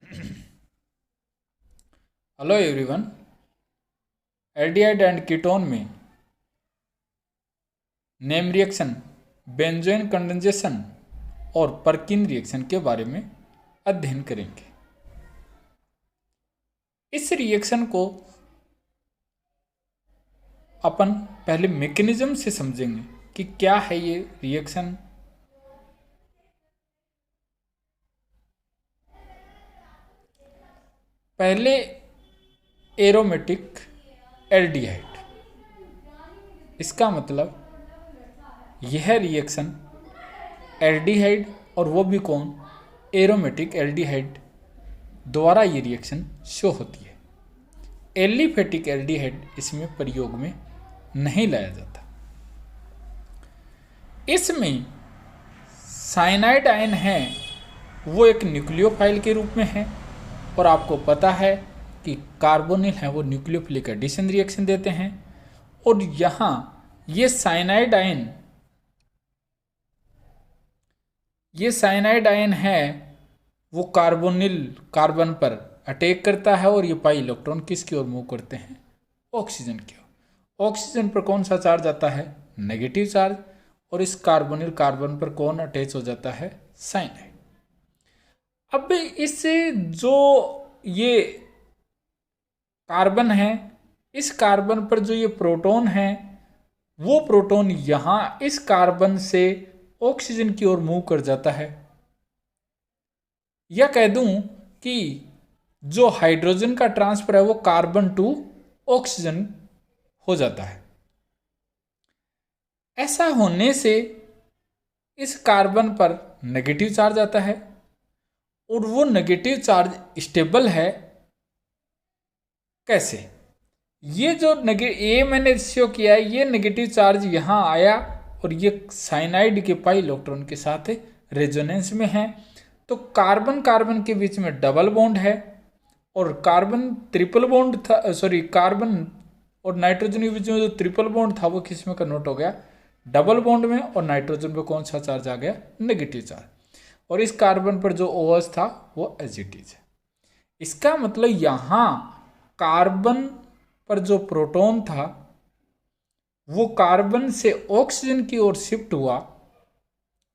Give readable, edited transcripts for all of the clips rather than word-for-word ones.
Hello everyone. Aldehyde and ketone में name reaction, benzoin condensation और Perkin reaction के बारे में अध्ययन करेंगे। इस रिएक्शन को अपन पहले मैकेनिज्म से समझेंगे कि क्या है ये रिएक्शन। पहले एरोमेटिक एल्डिहाइड, इसका मतलब यह रिएक्शन एल्डिहाइड और वो भी कौन, एरोमेटिक एल्डिहाइड द्वारा ये रिएक्शन शो होती है। एलिफेटिक एल्डिहाइड इसमें प्रयोग में नहीं लाया जाता। इसमें साइनाइड आयन है वो एक न्यूक्लियोफाइल के रूप में है, और आपको पता है कि कार्बोनिल है वो न्यूक्लियोफिलिक एडिशन रिएक्शन देते हैं। और यहाँ ये साइनाइड आयन है वो कार्बोनिल कार्बन पर अटैक करता है, और ये पाई इलेक्ट्रॉन किसकी ओर मूव करते हैं, ऑक्सीजन की ओर। ऑक्सीजन पर कौन सा चार्ज आता है, नेगेटिव चार्ज, और इस कार्बोनिल कार्बन पर कौन अटैच हो जाता है, साइनाइड। अब इससे जो ये कार्बन है, इस कार्बन पर जो ये प्रोटॉन है, वो प्रोटॉन यहां इस कार्बन से ऑक्सीजन की ओर मूव कर जाता है। या कह दूं कि जो हाइड्रोजन का ट्रांसफर है वो कार्बन टू ऑक्सीजन हो जाता है। ऐसा होने से इस कार्बन पर नेगेटिव चार्ज आता है, और वो नेगेटिव चार्ज स्टेबल है। कैसे, ये जो ये मैंने शो किया है, ये नेगेटिव चार्ज यहाँ आया और ये साइनाइड के पाई इलेक्ट्रॉन के साथ रेजोनेंस में है। तो कार्बन कार्बन के बीच में डबल बॉन्ड है, और कार्बन ट्रिपल बॉन्ड था, कार्बन और नाइट्रोजन के बीच में जो ट्रिपल बॉन्ड था वो किस में कन्वर्ट हो गया, डबल बॉन्ड में। और नाइट्रोजन पे कौन सा चार्ज आ गया, नेगेटिव चार्ज। और इस कार्बन पर जो OH था वो एज इट इज है। इसका मतलब यहाँ कार्बन पर जो प्रोटॉन था वो कार्बन से ऑक्सीजन की ओर शिफ्ट हुआ।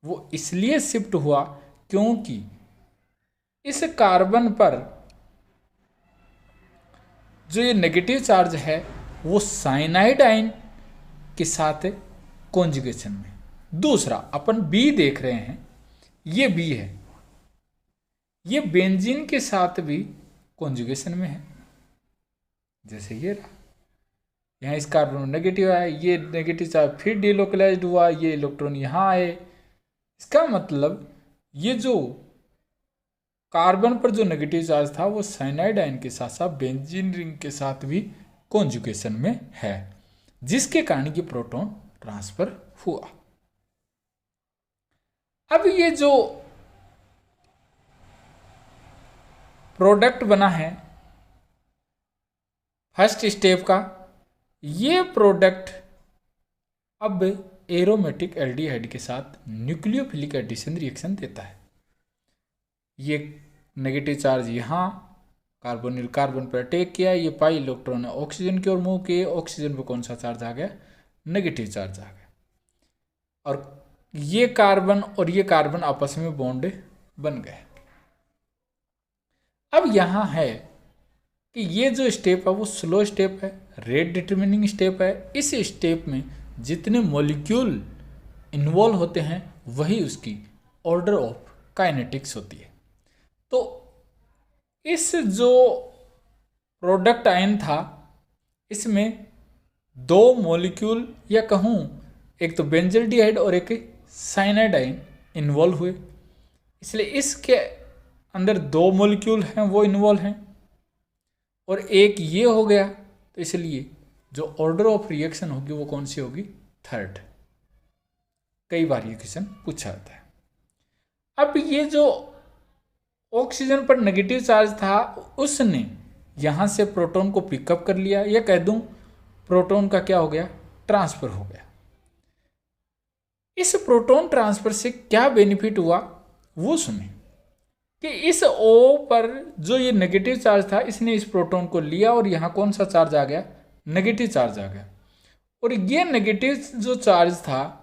वो इसलिए शिफ्ट हुआ क्योंकि इस कार्बन पर जो ये नेगेटिव चार्ज है वो साइनाइड आयन के साथ कॉन्जुगेशन में। दूसरा अपन बी देख रहे हैं, ये बी है, ये बेंजीन के साथ भी कॉन्जुगेशन में है। जैसे ये रहा, यहाँ इस कार्बन में नेगेटिव आया, ये नेगेटिव चार्ज फिर डिलोकलाइज्ड हुआ, ये इलेक्ट्रॉन यहाँ आए। इसका मतलब ये जो कार्बन पर जो नेगेटिव चार्ज था वो साइनाइड आयन के साथ साथ बेंजीन रिंग के साथ भी कॉन्जुगेशन में है, जिसके कारण ये प्रोटॉन ट्रांसफर हुआ। अब ये जो प्रोडक्ट बना है फर्स्ट स्टेप का, ये प्रोडक्ट अब एरोमेटिक एल्डिहाइड के साथ न्यूक्लियोफिलिक एडिशन रिएक्शन देता है। ये नेगेटिव चार्ज यहाँ कार्बोनिल कार्बन पर अटैक किया, ये पाई इलेक्ट्रॉन ऑक्सीजन की ओर मूव किए, ऑक्सीजन पर कौन सा चार्ज आ गया, नेगेटिव चार्ज आ गया। और ये कार्बन और ये कार्बन आपस में बॉन्ड बन गए। अब यहाँ है कि ये जो स्टेप है वो स्लो स्टेप है, रेट डिटरमिनिंग स्टेप है। इस स्टेप में जितने मॉलिक्यूल इन्वॉल्व होते हैं वही उसकी ऑर्डर ऑफ काइनेटिक्स होती है। तो इस जो प्रोडक्ट आयन था इसमें दो मॉलिक्यूल, या कहूँ एक तो बेंजल्डिहाइड और एक साइनाइड आयन इन्वॉल्व हुए, इसलिए इसके अंदर दो मॉलिक्यूल हैं वो इन्वॉल्व हैं, और एक ये हो गया। तो इसलिए जो ऑर्डर ऑफ रिएक्शन होगी वो कौन सी होगी, थर्ड। कई बार ये क्वेश्चन पूछा जाता है। अब ये जो ऑक्सीजन पर नेगेटिव चार्ज था उसने यहाँ से प्रोटॉन को पिकअप कर लिया, या कह दूं प्रोटॉन का क्या हो गया, ट्रांसफर हो गया। इस प्रोटॉन ट्रांसफर से क्या बेनिफिट हुआ वो सुने। कि इस O पर जो ये नेगेटिव चार्ज था, इसने इस प्रोटॉन को लिया और यहाँ कौन सा चार्ज आ गया, नेगेटिव चार्ज आ गया। और ये नेगेटिव जो चार्ज था,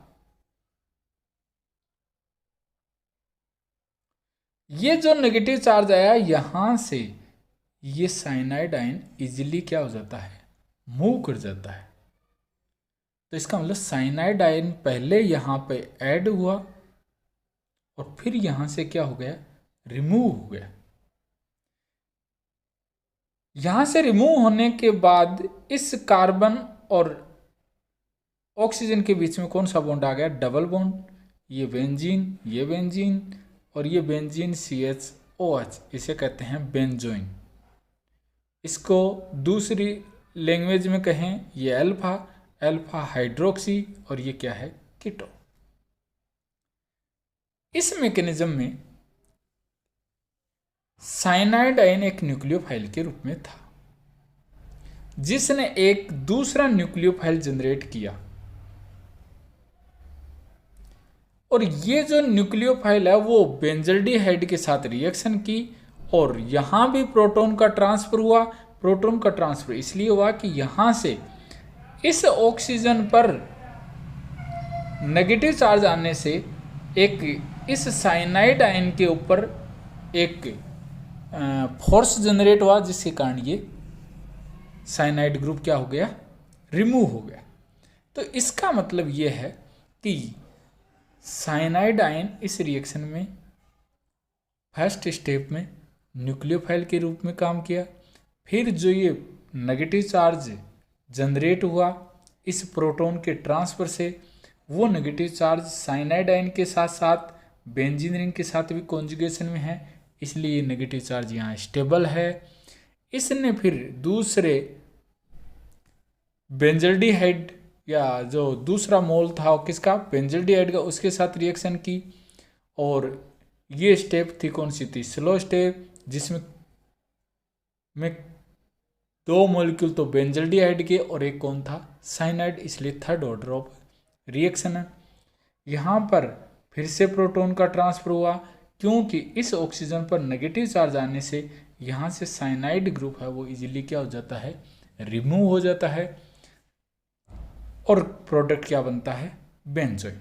ये जो नेगेटिव चार्ज आया यहाँ से, ये साइनाइड आयन इजीली क्या हो जाता है, मूव कर जाता है। तो इसका मतलब साइनाइड आयन पहले यहाँ पे ऐड हुआ और फिर यहाँ से क्या हो गया, रिमूव हो गया। यहाँ से रिमूव होने के बाद इस कार्बन और ऑक्सीजन के बीच में कौन सा बॉन्ड आ गया, डबल बॉन्ड। ये बेंजीन और ये बेंजीन CHOH, इसे कहते हैं बेंजोइन। इसको दूसरी लैंग्वेज में कहें, ये अल्फा हाइड्रोक्सी, और ये क्या है, कीटो। इस मैकेनिज्म में साइनाइड आयन एक न्यूक्लियोफाइल के रूप में था, जिसने एक दूसरा न्यूक्लियोफाइल जनरेट किया। और ये जो न्यूक्लियोफाइल है वो बेंजल्डिहाइड के साथ रिएक्शन की, और यहाँ भी प्रोटॉन का ट्रांसफर हुआ। प्रोटॉन का ट्रांसफर इसलिए हुआ कि यहाँ से इस ऑक्सीजन पर नेगेटिव चार्ज आने से एक इस साइनाइड आयन के ऊपर एक फोर्स जनरेट हुआ, जिसके कारण ये साइनाइड ग्रुप क्या हो गया, रिमूव हो गया। तो इसका मतलब ये है कि साइनाइड आयन इस रिएक्शन में फर्स्ट स्टेप में न्यूक्लियोफाइल के रूप में काम किया। फिर जो ये नेगेटिव चार्ज जनरेट हुआ इस प्रोटॉन के ट्रांसफर से, वो नेगेटिव चार्ज साइनाइड आयन के साथ साथ बेंजीन रिंग के साथ भी कॉन्जुगेशन में है, इसलिए ये नेगेटिव चार्ज यहाँ स्टेबल है। इसने फिर दूसरे बेंजल्डिहाइड या जो दूसरा मोल था वो किसका, बेंजल्डिहाइड का, उसके साथ रिएक्शन की। और ये स्टेप थी कौन सी थी, स्लो स्टेप, जिसमें में दो मॉलिक्यूल तो बेंजल्डिहाइड के और एक कौन था, साइनाइड, इसलिए थर्ड ऑर्डर ऑफ रिएक्शन है। यहाँ पर फिर से प्रोटॉन का ट्रांसफर हुआ, क्योंकि इस ऑक्सीजन पर नेगेटिव चार्ज आने से यहाँ से साइनाइड ग्रुप है वो इजीली क्या हो जाता है, रिमूव हो जाता है, और प्रोडक्ट क्या बनता है, बेंजोइन,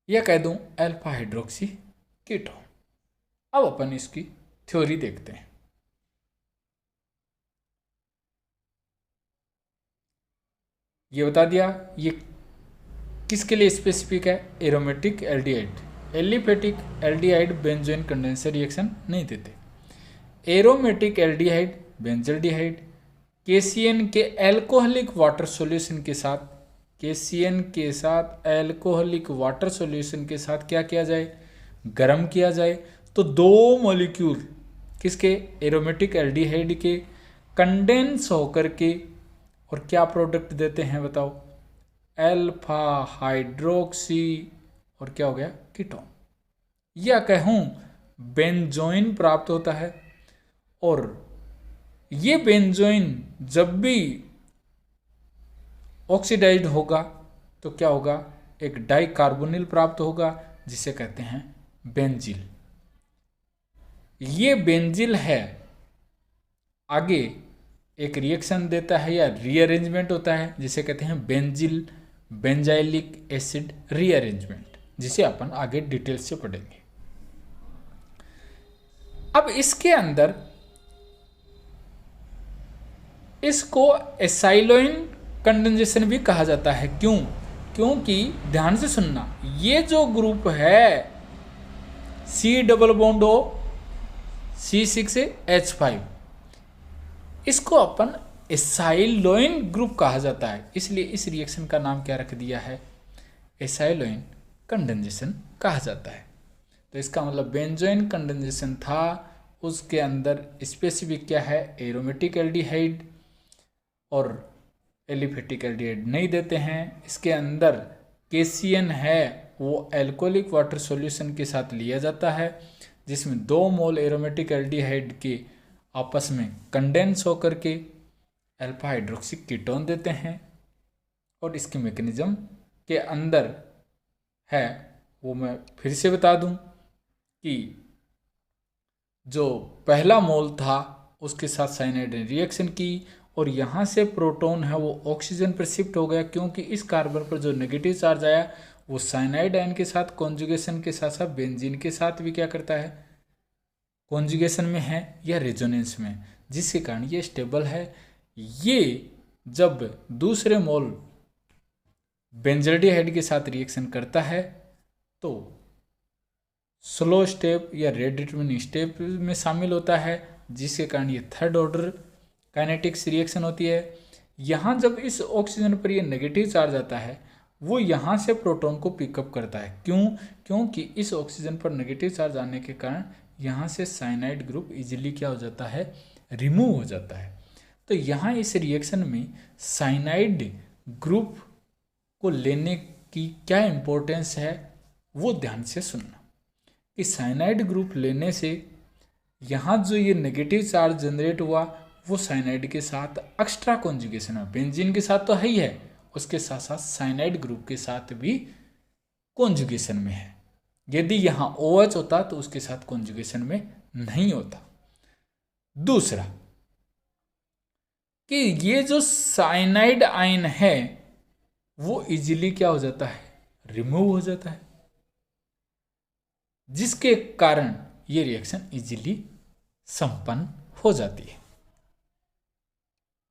या कह दूं अल्फा हाइड्रोक्सी कीटोन। अब अपन इसकी थ्योरी देखते हैं। ये बता दिया ये किसके लिए स्पेसिफिक है, aromatic aldehyde. Aliphatic aldehyde benzoin condenser reaction नहीं देते। एरोमेटिक एल्डिहाइड बेंजल्डिहाइड KCN के एल्कोहलिक वाटर सॉल्यूशन के साथ, KCN के साथ एल्कोहलिक वाटर सॉल्यूशन के साथ क्या किया जाए, गर्म किया जाए, तो दो मॉलिक्यूल किसके, एरोमेटिक एल्डिहाइड के कंडेंस होकर के और क्या प्रोडक्ट देते हैं बताओ, अल्फा हाइड्रोक्सी और क्या हो गया, कीटोन, या कहूँ बेंजोइन प्राप्त होता है। और ये बेंजोइन जब भी ऑक्सीडाइज्ड होगा तो क्या होगा, एक डाइकार्बोनिल प्राप्त होगा, जिसे कहते हैं बेंजिल। ये बेंजिल है आगे एक रिएक्शन देता है या रीअरेंजमेंट होता है, जिसे कहते हैं बेंजिल बेंजाइलिक एसिड रीअरेंजमेंट, जिसे अपन आगे डिटेल से पढ़ेंगे। अब इसके अंदर इसको एसाइलोइन कंडेंसेशन भी कहा जाता है। क्यों, क्योंकि ध्यान से सुनना, ये जो ग्रुप है C double bond O C6H5, इसको अपन एसाइलोइन ग्रुप कहा जाता है, इसलिए इस रिएक्शन का नाम क्या रख दिया है, एसाइलोइन कंडेंसेशन कहा जाता है। तो इसका मतलब बेंजोइन कंडेंसेशन था, उसके अंदर स्पेसिफिक क्या है, एरोमेटिक एल्डिहाइड और एलिफेटिक एल्डिहाइड नहीं देते हैं। इसके अंदर KCN है वो एल्कोहलिक वाटर सॉल्यूशन के साथ लिया जाता है, जिसमें 2 मोल एरोमेटिक एल्डिहाइड के आपस में कंडेंस होकर के अल्फा हाइड्रोक्सी कीटोन देते हैं। और इसके मैकेनिज्म के अंदर है वो मैं फिर से बता दूं कि जो पहला मोल था उसके साथ साइनाइड ने रिएक्शन की और यहाँ से प्रोटॉन है वो ऑक्सीजन पर शिफ्ट हो गया, क्योंकि इस कार्बन पर जो नेगेटिव चार्ज आया वो साइनाइड आयन के साथ कॉन्जुगेशन के साथ साथ बेंजीन के साथ भी क्या करता है, कॉन्जुगेशन में है या रेजोनेंस में, जिसके कारण ये स्टेबल है। ये जब दूसरे मोल बेंजल्डिहाइड के साथ रिएक्शन करता है तो स्लो स्टेप या रेट डिटरमिनिंग स्टेप में शामिल होता है, जिसके कारण ये थर्ड ऑर्डर काइनेटिक्स रिएक्शन होती है। यहाँ जब इस ऑक्सीजन पर ये नेगेटिव चार्ज आता है वो यहाँ से प्रोटॉन को पिकअप करता है। क्योंकि इस ऑक्सीजन पर नेगेटिव चार्ज आने के कारण यहाँ से साइनाइड ग्रुप इजीली क्या हो जाता है, रिमूव हो जाता है। तो यहाँ इस रिएक्शन में साइनाइड ग्रुप को लेने की क्या इम्पोर्टेंस है वो ध्यान से सुनना, कि साइनाइड ग्रुप लेने से यहाँ जो ये नेगेटिव चार्ज जनरेट हुआ वो साइनाइड के साथ एक्स्ट्रा कॉन्जुगेशन है, बेंजीन के साथ तो है ही है, उसके साथ साथ साइनाइड ग्रुप के साथ भी कॉन्जुगेशन में है। यदि यहाँ OH होता तो उसके साथ कॉन्जुगेशन में नहीं होता। दूसरा कि ये जो साइनाइड आयन है वो इजीली क्या हो जाता है, रिमूव हो जाता है, जिसके कारण ये रिएक्शन इजीली संपन्न हो जाती है।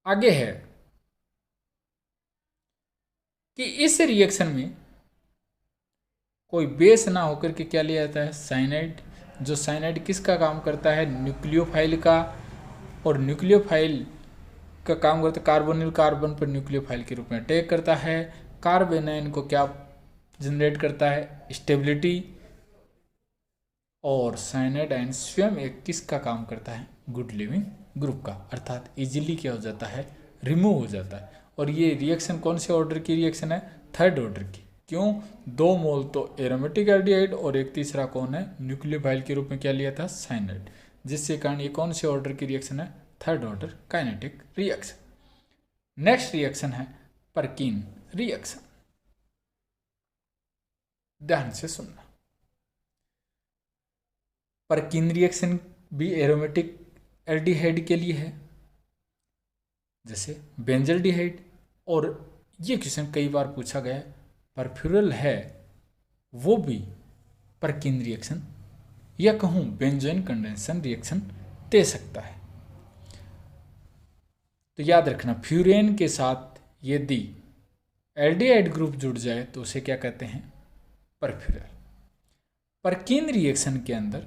आगे है कि इस रिएक्शन में कोई बेस ना होकर के क्या लिया जाता है, साइनाइड। जो साइनाइड किसका काम करता है, न्यूक्लियोफाइल का, और न्यूक्लियोफाइल का काम करता है कार्बोनिल कार्बन पर न्यूक्लियोफाइल के रूप में अटैक करता है। कार्बेनाइन को क्या जनरेट करता है, स्टेबिलिटी। और साइनाइड आयन स्वयं एक किसका काम करता है, गुड लिविंग ग्रुप का, अर्थात इजीली क्या हो जाता है, रिमूव हो जाता है। और ये रिएक्शन कौन से ऑर्डर की रिएक्शन है, थर्ड ऑर्डर की। क्यों, 2 मोल तो एरोमेटिक एल्डिहाइड और एक तीसरा कौन है, न्यूक्लियोफाइल के रूप में क्या लिया था, साइनाइड, जिसके कारण ये कौन से ऑर्डर की रिएक्शन है, third order kinetic reaction. Next reaction है परकिन रिएक्शन। ध्यान से सुनना, परकिन रिएक्शन भी एरोमेटिक एल्डिहाइड के लिए है जैसे बेंजल्डिहाइड। और ये क्वेश्चन कई बार पूछा गया है, परफ्यूरल है वो भी परकिन रिएक्शन या कहूँ बेंजोइन कंडेंसन रिएक्शन दे सकता है। तो याद रखना, फ्यूरेन के साथ यदि एल्डिहाइड ग्रुप जुड़ जाए तो उसे क्या कहते हैं, परफ्यूरल। परकिन रिएक्शन के अंदर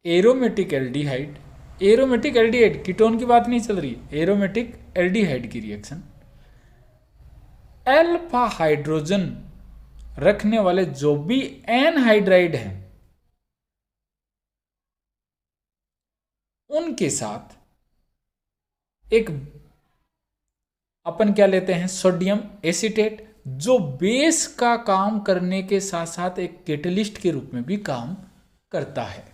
aromatic aldehyde, aromatic aldehyde ketone की बात नहीं चल रही, एरोमेटिक एल्डिहाइड की रिएक्शन अल्फा हाइड्रोजन रखने वाले जो भी एनहाइड्राइड हैं उनके साथ एक अपन क्या लेते हैं, सोडियम एसीटेट, जो बेस का काम करने के साथ साथ एक कैटलिस्ट के रूप में भी काम करता है।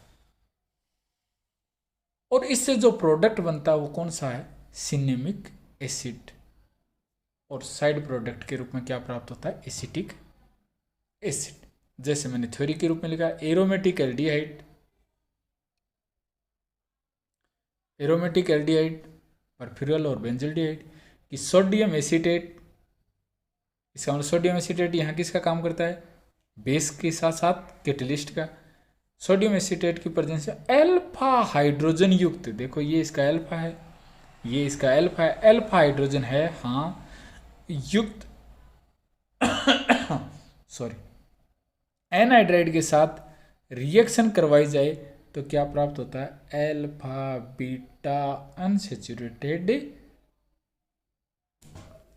और इससे जो प्रोडक्ट बनता है वो कौन सा है, सिनेमिक एसिड। और साइड प्रोडक्ट के रूप में क्या प्राप्त होता है, एसिटिक एसिड। जैसे मैंने थ्योरी के रूप में लिखा, एरोमेटिक एल्डिहाइड, एरोमेटिक एल्डिहाइड परफ्यूरल और बेंजल्डिहाइड कि सोडियम एसीटेट, इसका मतलब सोडियम एसीटेट यहाँ किसका काम करता है, बेस के साथ साथ कैटलिस्ट का। सोडियम एसीटेट की प्रेजेंस से अल्फा हाइड्रोजन युक्त, देखो ये इसका अल्फा है, ये इसका अल्फा है, अल्फा हाइड्रोजन है हाँ युक्त सॉरी एनहाइड्राइड के साथ रिएक्शन करवाई जाए तो क्या प्राप्त होता है, alpha beta unsaturated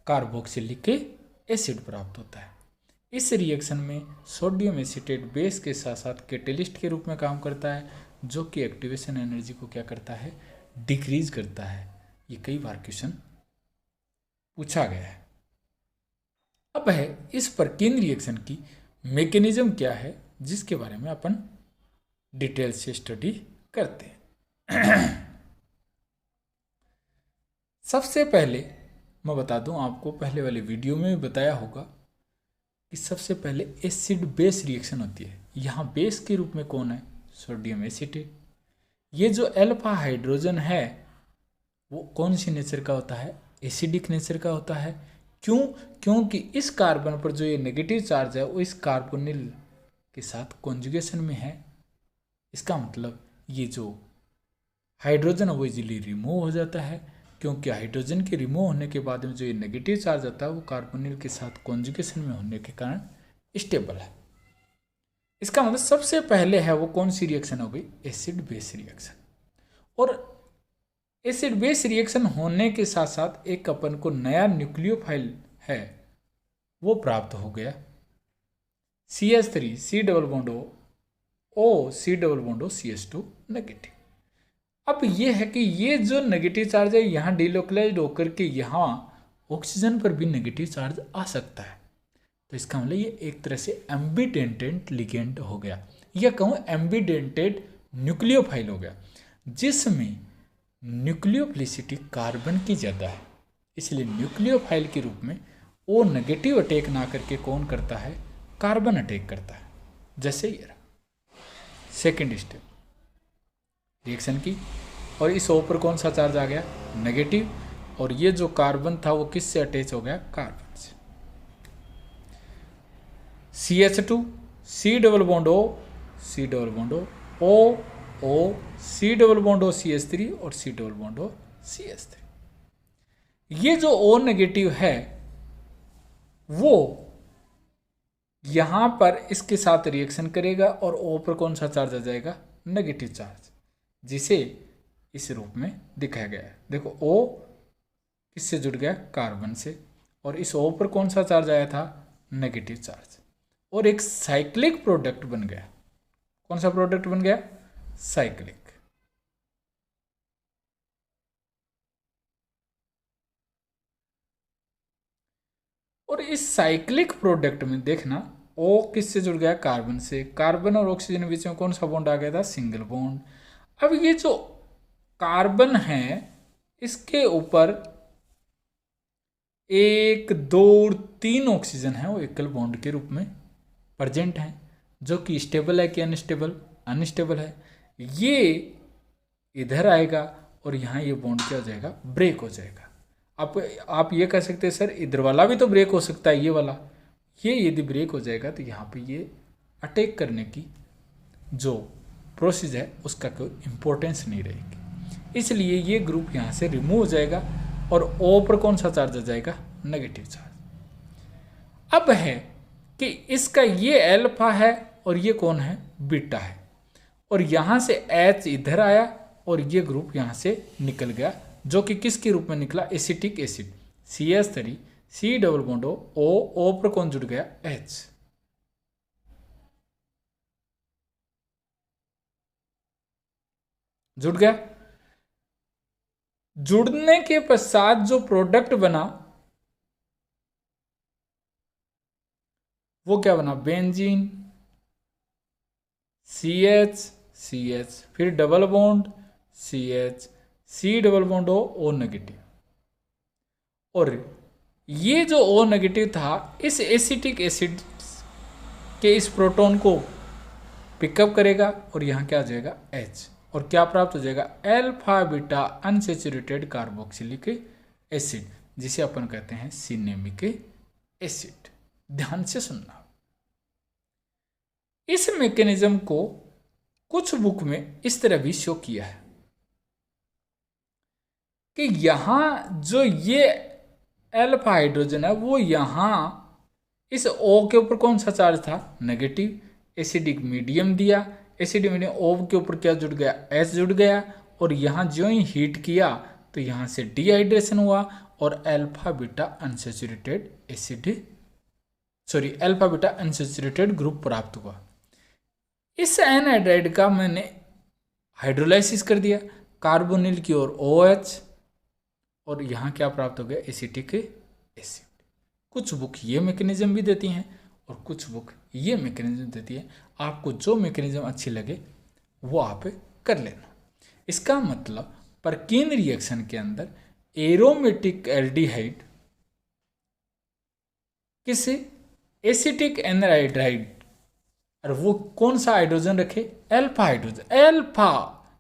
carboxylic acid प्राप्त होता है। इस रिएक्शन में सोडियम एसीटेट बेस के साथ साथ कैटलिस्ट के रूप में काम करता है, जो कि एक्टिवेशन एनर्जी को क्या करता है, डिक्रीज करता है। ये कई बार क्वेश्चन पूछा गया है। अब है इस परकिन रिएक्शन की मैकेनिज्म क्या है, जिसके बारे में अपन डिटेल से स्टडी करते हैं। सबसे पहले मैं बता दूं, आपको पहले वाले वीडियो में भी बताया होगा कि सबसे पहले एसिड बेस रिएक्शन होती है। यहाँ बेस के रूप में कौन है, सोडियम एसीटेट। ये जो अल्फा हाइड्रोजन है वो कौन सी नेचर का होता है? एसिडिक नेचर का होता है। क्यों? क्योंकि इस कार्बन पर जो ये नेगेटिव चार्ज है वो इस कार्बोनिल के साथ कॉन्जुगेशन में है। इसका मतलब ये जो हाइड्रोजन है वो इजीली रिमूव हो जाता है, क्योंकि हाइड्रोजन के रिमूव होने के बाद में जो ये नेगेटिव चार्ज आता है वो कार्बोनिल के साथ कॉन्जुगेशन में होने के कारण स्टेबल है। इसका मतलब सबसे पहले है वो कौन सी रिएक्शन हो गई? Acid base reaction. और एसिड बेस रिएक्शन होने के साथ साथ एक अपन को नया न्यूक्लियोफाइल है वो प्राप्त हो गया, CH3 C double bond O C double bond O CH2 negative. अब ये है कि ये जो नेगेटिव चार्ज है यहाँ डिलोकलाइज होकर के यहाँ ऑक्सीजन पर भी नेगेटिव चार्ज आ सकता है। तो इसका मतलब ये एक तरह से एम्बिडेंटेड लिगेंड हो गया, या कहूँ एम्बिडेंटेड न्यूक्लियोफाइल हो गया, जिसमें न्यूक्लियोफिलिसिटी कार्बन की ज़्यादा है। इसलिए न्यूक्लियोफाइल के रूप में वो नेगेटिव अटैक ना करके कौन करता है? कार्बन अटैक करता है। जैसे ये रहा सेकेंड स्टेप रिएक्शन की, और इस O पर कौन सा चार्ज आ गया? नेगेटिव। और ये जो कार्बन था वो किससे अटैच हो गया? कार्बन से। CH2 C double bond O C double bond O O C double bond O CH3 और C double bond O CH3। ये जो O नेगेटिव है वो यहां पर इसके साथ रिएक्शन करेगा और O पर कौन सा चार्ज आ जाएगा? नेगेटिव चार्ज, जिसे इस रूप में दिखाया गया है। देखो O किससे जुड़ गया? कार्बन से। और इस O पर कौन सा चार्ज आया था? Negative charge. और एक साइक्लिक प्रोडक्ट बन गया। कौन सा प्रोडक्ट बन गया? साइक्लिक। और इस साइक्लिक प्रोडक्ट में देखना O किससे जुड़ गया? कार्बन से। कार्बन और ऑक्सीजन के बीच में कौन सा बॉन्ड आ गया था? Single bond. अब ये जो कार्बन है इसके ऊपर 1 2 3 ऑक्सीजन है वो एकल बॉन्ड के रूप में प्रेजेंट है, जो कि स्टेबल है कि अनस्टेबल? अनस्टेबल है। ये इधर आएगा और यहाँ ये बॉन्ड क्या हो जाएगा? ब्रेक हो जाएगा। आप ये कह सकते हैं सर इधर वाला भी तो ब्रेक हो सकता है, ये वाला। ये यदि ब्रेक हो जाएगा तो यहाँ पे ये अटैक करने की जो प्रोसेस है उसका कोई इम्पोर्टेंस नहीं रहेगी। इसलिए ये ग्रुप यहाँ से रिमूव हो जाएगा और O पर कौन सा चार्ज आ जाएगा? Negative charge. अब है कि इसका ये अल्फा है और ये कौन है? बीटा है। और यहाँ से H इधर आया और ये ग्रुप यहाँ से निकल गया, जो कि किसके रूप में निकला? Acetic acid. CH3 C double bond O पर कौन जुड़ गया? H। जुड़ गया। जुड़ने के पश्चात जो प्रोडक्ट बना वो क्या बना? बेंजीन, CH फिर double bond CH C double bond O negative. और ये जो O नेगेटिव था इस एसिटिक एसिड के इस प्रोटॉन को पिकअप करेगा और यहाँ क्या आ जाएगा? H। और क्या प्राप्त हो जाएगा? Alpha beta unsaturated carboxylic acid, जिसे अपन कहते हैं सिनेमिक एसिड। ध्यान से सुनना। इस मैकेनिज्म को कुछ बुक में इस तरह भी शो किया है कि यहां जो ये अल्फा हाइड्रोजन है वो यहां इस O के ऊपर कौन सा चार्ज था? नेगेटिव। एसिडिक मीडियम दिया, एसिडिक मीडियम O के ऊपर क्या जुड़ गया? H जुड़ गया। और यहाँ जो ही हीट किया तो यहाँ से डिहाइड्रेशन हुआ और alpha beta unsaturated acid alpha beta unsaturated group प्राप्त हुआ। इस एनहाइड्राइड का मैंने हाइड्रोलाइसिस कर दिया, कार्बोनिल की ओर OH, और यहाँ क्या प्राप्त हो गया? Acetic acid. कुछ बुक ये मैकेनिज्म भी देती हैं और कुछ बुक ये मैकेनिज्म देती है। आपको जो मैकेनिज्म अच्छी लगे वो आप कर लेना। इसका मतलब परकीन रिएक्शन के अंदर एरोमेटिक एल्डिहाइड किसी एसिटिक एनहाइड्राइड, और वो कौन सा हाइड्रोजन रखे? Alpha hydrogen. अल्फा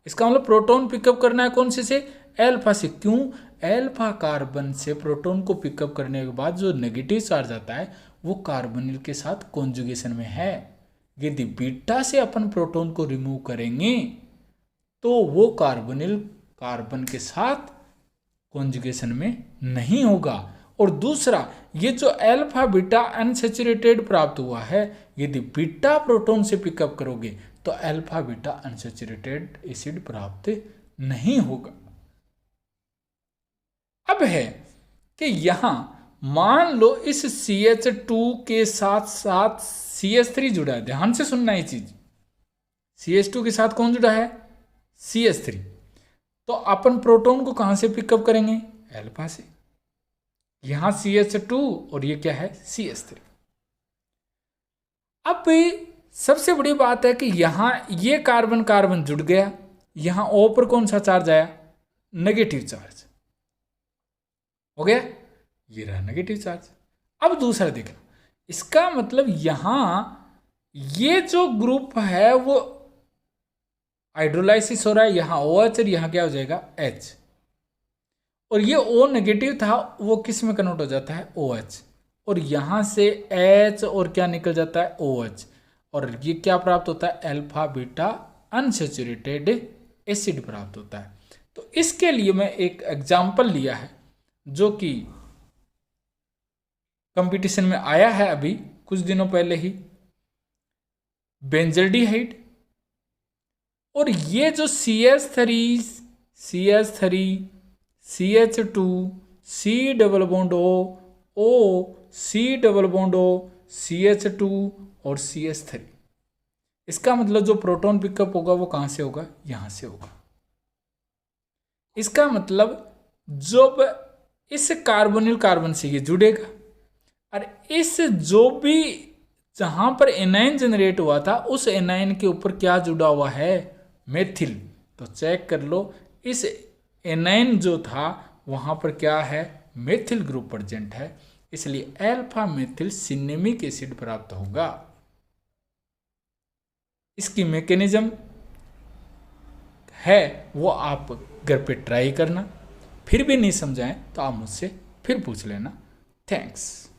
इसका मतलब प्रोटॉन पिकअप करना है कौन से अल्फा से। क्यों? अल्फा कार्बन से प्रोटॉन को पिकअप करने के बाद जो नेगेटिव चार्ज आता है वो कार्बोनिल के साथ कॉन्जुगेशन में है। यदि बीटा से अपन प्रोटॉन को रिमूव करेंगे तो वो कार्बोनिल कार्बन के साथ कॉन्जुगेशन में नहीं होगा। और दूसरा, ये जो अल्फा बीटा अनसैचुरेटेड प्राप्त हुआ है, यदि बीटा प्रोटॉन से पिकअप करोगे तो अल्फा बीटा अनसैचुरेटेड एसिड प्राप्त नहीं होगा। अब है कि यहां मान लो इस CH2 के साथ साथ CH3 जुड़ा है। ध्यान से सुनना ये चीज, CH2 के साथ कौन जुड़ा है? CH3। तो अपन प्रोटॉन को कहां से पिकअप करेंगे? अल्फा से। यहां CH2 और ये क्या है? CH3। अब सबसे बड़ी बात है कि यहां ये कार्बन कार्बन जुड़ गया, यहां O पर कौन सा चार्ज आया? नेगेटिव चार्ज हो गया, ये रहा नेगेटिव चार्ज। अब दूसरा देखना, इसका मतलब यहां ये जो ग्रुप है वो हाइड्रोलाइसिस हो रहा है, यहां OH और यहां क्या हो जाएगा? H। और ये O नेगेटिव था, वो किस में कन्वर्ट हो जाता है? OH। और यहां से H और क्या निकल जाता है? OH। और ये क्या प्राप्त होता है? अल्फा बीटा अनसैचुरेटेड एसिड प्राप्त होता है। तो इसके लिए मैं एक एग्जाम्पल लिया है जो कि कंपटीशन में आया है अभी कुछ दिनों पहले ही, बेंजल्डिहाइड। और ये जो CH3 CH2 C double bond O C double bond O CH2 और CH3, इसका मतलब जो प्रोटॉन पिकअप होगा वो कहां से होगा? यहां से होगा। इसका मतलब जब इस कार्बोनिल कार्बन से ये जुड़ेगा और इस जो भी जहां पर एनाइन जनरेट हुआ था उस एनाइन के ऊपर क्या जुड़ा हुआ है? मेथिल। तो चेक कर लो, इस एनाइन जो था वहां पर क्या है? मेथिल ग्रुप प्रेजेंट है, इसलिए अल्फा मेथिल सिनेमिक एसिड प्राप्त होगा। इसकी मैकेनिज्म है वो आप घर पे ट्राई करना, फिर भी नहीं समझाएं तो आप मुझसे फिर पूछ लेना। थैंक्स।